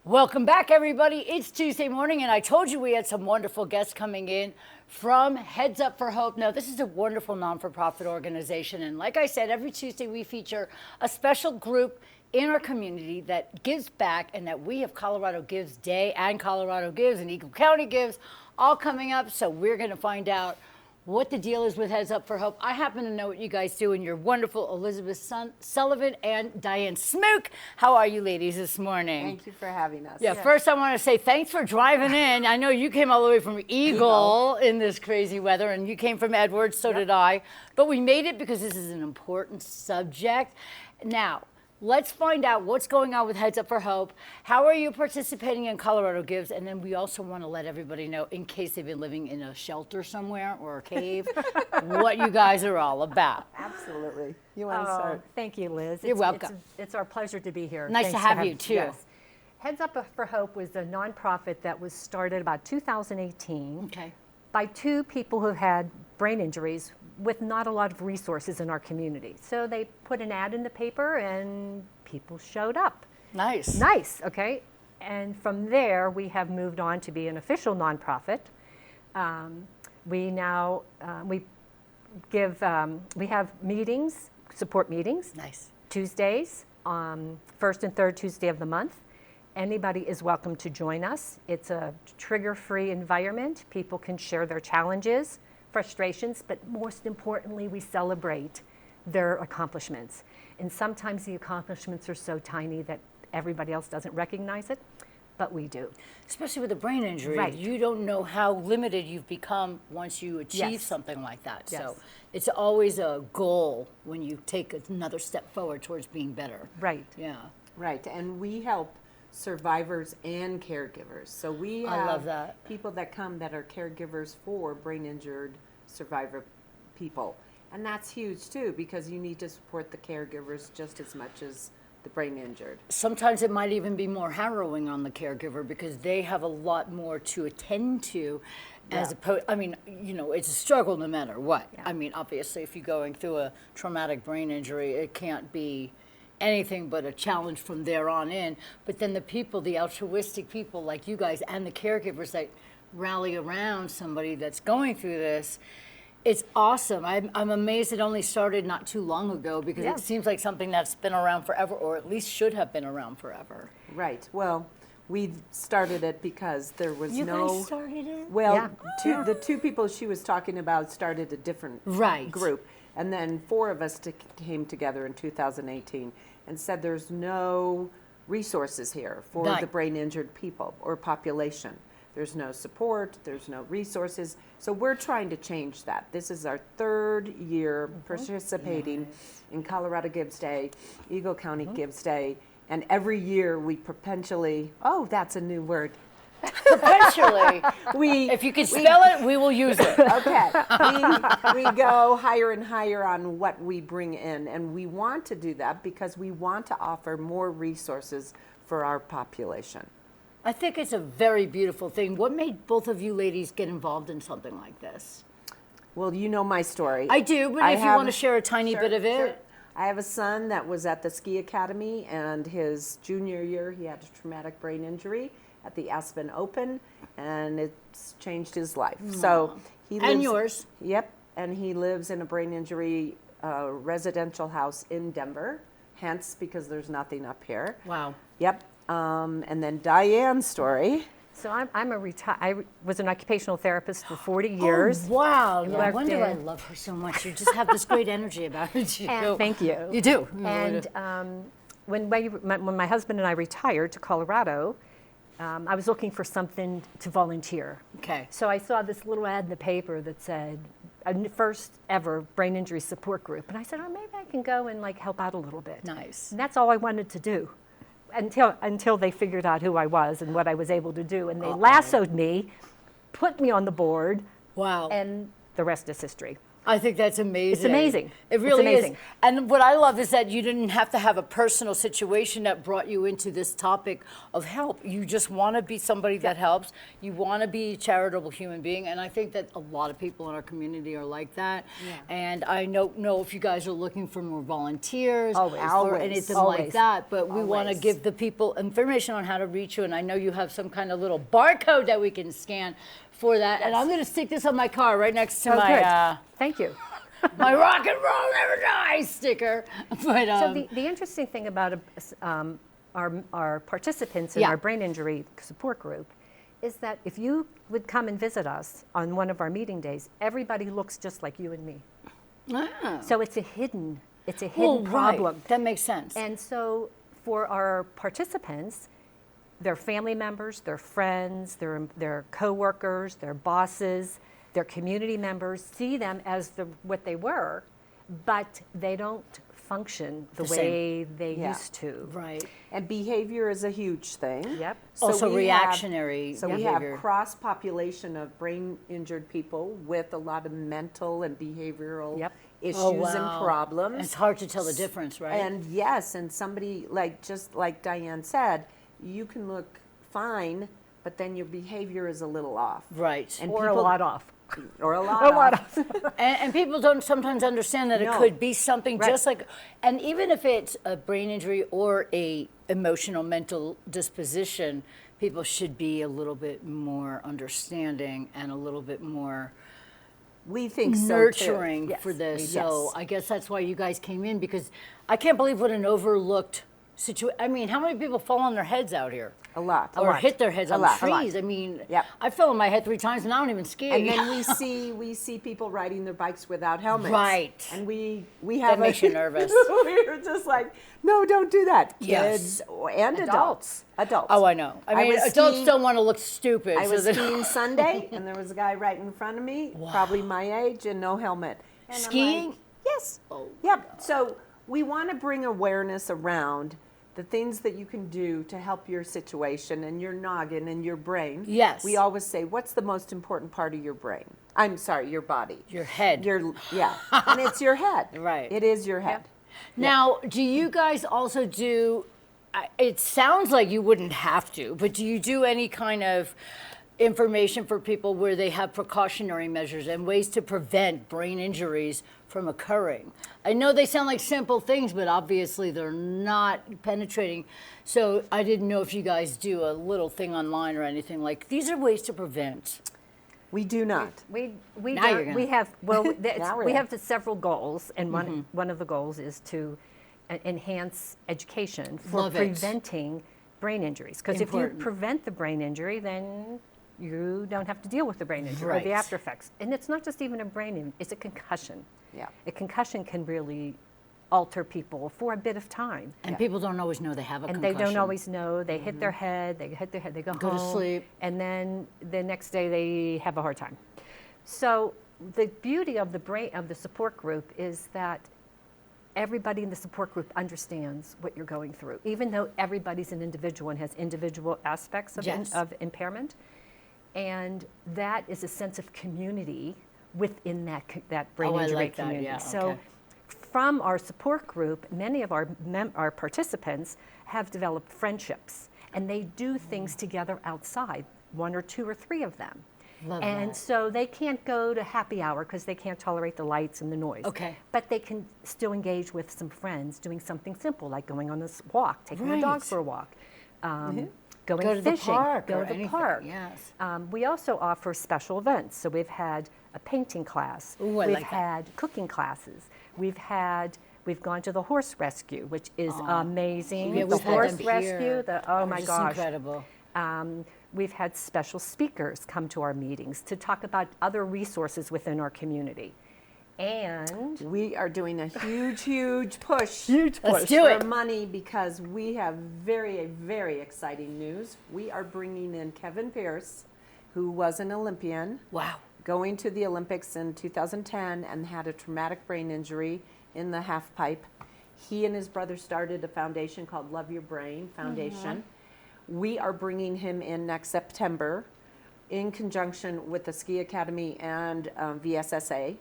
Welcome back, everybody. It's Tuesday morning, and I told you we had some wonderful guests coming in from Heads Up for Hope. Now, this is a wonderful non-for-profit organization, and like I said, every Tuesday we feature a special group in our community that gives back, and that we have Colorado Gives Day and Colorado Gives and Eagle County Gives all coming up, so we're going to find out what the deal is with Heads Up for Hope. I happen to know what you guys do, and you're wonderful Elizabeth Sullivan and Diane Smook. How are you ladies this morning? Thank you for having us. Yeah, first I want to say thanks for driving in. I know you came all the way from Eagle in this crazy weather, and you came from Edwards, so did I. But we made it because this is an important subject. Now, let's find out what's going on with Heads Up for Hope. How are you participating in Colorado Gives? And then we also want to let everybody know, in case they've been living in a shelter somewhere or a cave, what you guys are all about. Absolutely. You want to start? Thank you, Liz. You're welcome. It's our pleasure to be here. Nice Thanks to have you, too. Yes. Heads Up for Hope was a nonprofit that was started about 2018 by two people who had brain injuries with not a lot of resources in our community. So they put an ad in the paper and people showed up. Nice. Nice, okay. And from there, we have moved on to be an official nonprofit. We now, we have meetings, support meetings. Nice. Tuesdays, first and third Tuesday of the month. Anybody is welcome to join us. It's a trigger-free environment. People can share their challenges, frustrations, but most importantly, we celebrate their accomplishments. And sometimes the accomplishments are so tiny that everybody else doesn't recognize it, but we do. Especially with a brain injury, Right. you don't know how limited you've become once you achieve Yes. something like that. Yes. So it's always a goal when you take another step forward towards being better. Right. Yeah. Right, and we help survivors and caregivers. So we I have love that. people that come that are caregivers for brain injured survivor people. And that's huge too, because you need to support the caregivers just as much as the brain injured. Sometimes it might even be more harrowing on the caregiver because they have a lot more to attend to as opposed, I mean, you know, it's a struggle no matter what. I mean, obviously, if you're going through a traumatic brain injury, it can't be anything but a challenge from there on in. But then the people, the altruistic people like you guys and the caregivers that rally around somebody that's going through this, it's awesome. I'm amazed it only started not too long ago because it seems like something that's been around forever, or at least should have been around forever. Right, well, we started it because there was You no... guys started it? Well, the two people she was talking about started a different group. And then four of us came together in 2018 and said there's no resources here for the brain injured people or population. There's no support, there's no resources. So we're trying to change that. This is our third year participating in Colorado Gives Day, Eagle County Gives Day, and every year we perpetually, that's a new word. Perpetually. If you can spell it, we will use it. Okay. We go higher and higher on what we bring in, and we want to do that because we want to offer more resources for our population. I think it's a very beautiful thing. What made both of you ladies get involved in something like this? Well, you know my story. I do, but if you want to share a tiny bit of it. Sure. I have a son that was at the ski academy, and his junior year he had a traumatic brain injury at the Aspen Open, and it's changed his life. So he lives, and yours. Yep, and he lives in a brain injury residential house in Denver, hence because there's nothing up here. Wow. Yep. And then Diane's story. So I was an occupational therapist for 40 years. Oh, wow. No wonder I love her so much. You just have this great energy about you. Thank you. You do. And when my husband and I retired to Colorado, I was looking for something to volunteer. Okay. So I saw this little ad in the paper that said, first ever brain injury support group. And I said, maybe I can go and help out a little bit. Nice. And that's all I wanted to do. Until they figured out who I was and what I was able to do. And they lassoed me, put me on the board. Wow. And the rest is history. I think that's amazing. It's amazing. It really It's amazing. is. And what I love is that you didn't have to have a personal situation that brought you into this topic of help. You just want to be somebody that helps. You want to be a charitable human being. And I think that a lot of people in our community are like that. Yeah. And I know if you guys are looking for more volunteers Always. or Always. anything Always. like that, but we want to Always. give the people information on how to reach you. And I know you have some kind of little barcode that we can scan for that. And I'm going to stick this on my car right next to Oh, my good. Thank you. my rock and roll never dies sticker. But So the interesting thing about our participants in Yeah. our brain injury support group is that if you would come and visit us on one of our meeting days, everybody looks just like you and me. Ah. So it's a hidden Well, problem. right. That makes sense. And so for our participants, their family members, their friends, their coworkers, their bosses, their community members see them as what they were, but they don't function the The same. way they Yeah. used to. Right. And behavior is a huge thing. Yep. Also we reactionary So we behavior. have cross-population of brain-injured people with a lot of mental and behavioral Yep. issues Oh, and wow. problems. It's hard to tell the difference, right? And yes, and somebody just like Diane said, you can look fine, but then your behavior is a little off. right. And Or a people- lot off. Or a lot A lot off. off. And people don't sometimes understand that it No. could be something Right. just like, and even if it's a brain injury or a emotional mental disposition, people should be a little bit more understanding and a little bit more We think so too. nurturing Yes. for this. Yes. So I guess that's why you guys came in, because I can't believe what an overlooked situation. I mean, how many people fall on their heads out here? A lot. Or hit their heads A on lot. trees. I mean, Yep. I fell on my head 3 times and I don't even ski. And then we see people riding their bikes without helmets. Right. And we have makes you nervous. We're just like, no, don't do that. Yes. Kids and adults. Adults. Oh, I know. I mean, was adults skiing- don't want to look stupid. I so was they- skiing Sunday, and there was a guy right in front of me, probably my age, and no helmet. And I'm Skiing? like, yes. Oh, Yep. So we want to bring awareness around the things that you can do to help your situation and your noggin and your brain. Yes. We always say, what's the most important part of your brain? I'm sorry, your body. Your head. Yeah. And it's your head. Right. It is your head. Now, do you guys also do, it sounds like you wouldn't have to, but do you do any kind of information for people where they have precautionary measures and ways to prevent brain injuries from occurring? I know they sound like simple things, but obviously they're not penetrating. So I didn't know if you guys do a little thing online or anything like, these are ways to prevent. We do not. We Now you're don't, gonna- we have Now we're we gonna- have several goals, and one of the goals is to enhance education for Love it. preventing brain injuries. Because if you Important. prevent the brain injury, then you don't have to deal with the brain injury or Right. the after effects. And it's not just even a brain injury; it's a concussion. Yeah. A concussion can really alter people for a bit of time. And people don't always know they have a And concussion. they don't always know. They hit their head, they go Go to home, sleep. and then the next day they have a hard time. So the beauty of the support group is that everybody in the support group understands what you're going through, even though everybody's an individual and has individual aspects of, Yes. of impairment. And that is a sense of community within that brain Oh, I injury like that, community. yeah, So okay. from our support group, many of our participants have developed friendships, and they do things together outside, 1 or 2 or 3 of them. Love And that. so they can't go to happy hour because they can't tolerate the lights and the noise. Okay. But they can still engage with some friends doing something simple like going on this walk, taking the dog Right. for a walk, going Go to the fishing, park go or to the anything, park. yes. We also offer special events. So we've had a painting class. Ooh, I we've like that. had cooking classes. We've gone to the horse rescue, which is amazing. Yeah, the we've had horse them rescue, here. oh They're my just gosh. incredible. We've had special speakers come to our meetings to talk about other resources within our community. And We are doing a huge push. Let's do for it. money because we have very exciting news. We are bringing in Kevin Pierce, who was an Olympian, Wow. going to the Olympics in 2010 and had a traumatic brain injury in the half pipe. He and his brother started a foundation called Love Your Brain Foundation. We are bringing him in next September in conjunction with the Ski Academy and VSSA.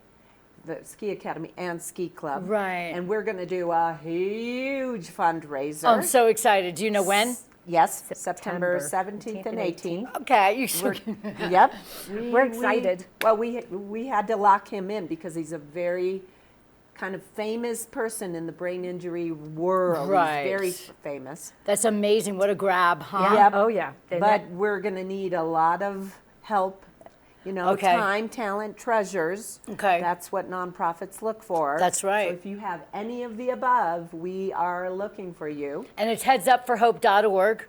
the ski academy and ski club. Right. And we're going to do a huge fundraiser. I'm so excited. Do you know when? Yes, September 17th and 18th. Okay, you should. Yep. We're excited. We had to lock him in because he's a very kind of famous person in the brain injury world. Right. He's very famous. That's amazing. What a grab, huh? Yep. Oh, yeah. But we're going to need a lot of help. You know, Okay. time, talent, treasures. Okay. That's what nonprofits look for. That's right. So if you have any of the above, we are looking for you. And it's headsupforhope.org,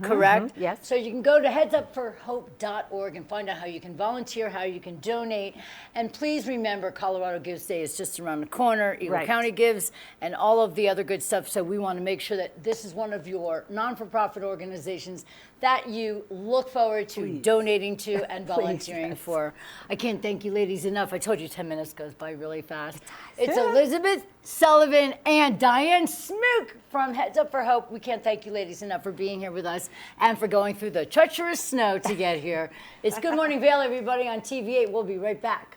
correct? yes. So you can go to headsupforhope.org and find out how you can volunteer, how you can donate. And please remember, Colorado Gives Day is just around the corner. Eagle Right. County Gives and all of the other good stuff. So we want to make sure that this is one of your non-for-profit organizations that you look forward to donating to and volunteering for. I can't thank you ladies enough. I told you 10 minutes goes by really fast. It's Elizabeth Sullivan and Diane Smook from Heads Up for Hope. We can't thank you ladies enough for being here with us and for going through the treacherous snow to get here. It's Good Morning Vail, everybody, on TV8. We'll be right back.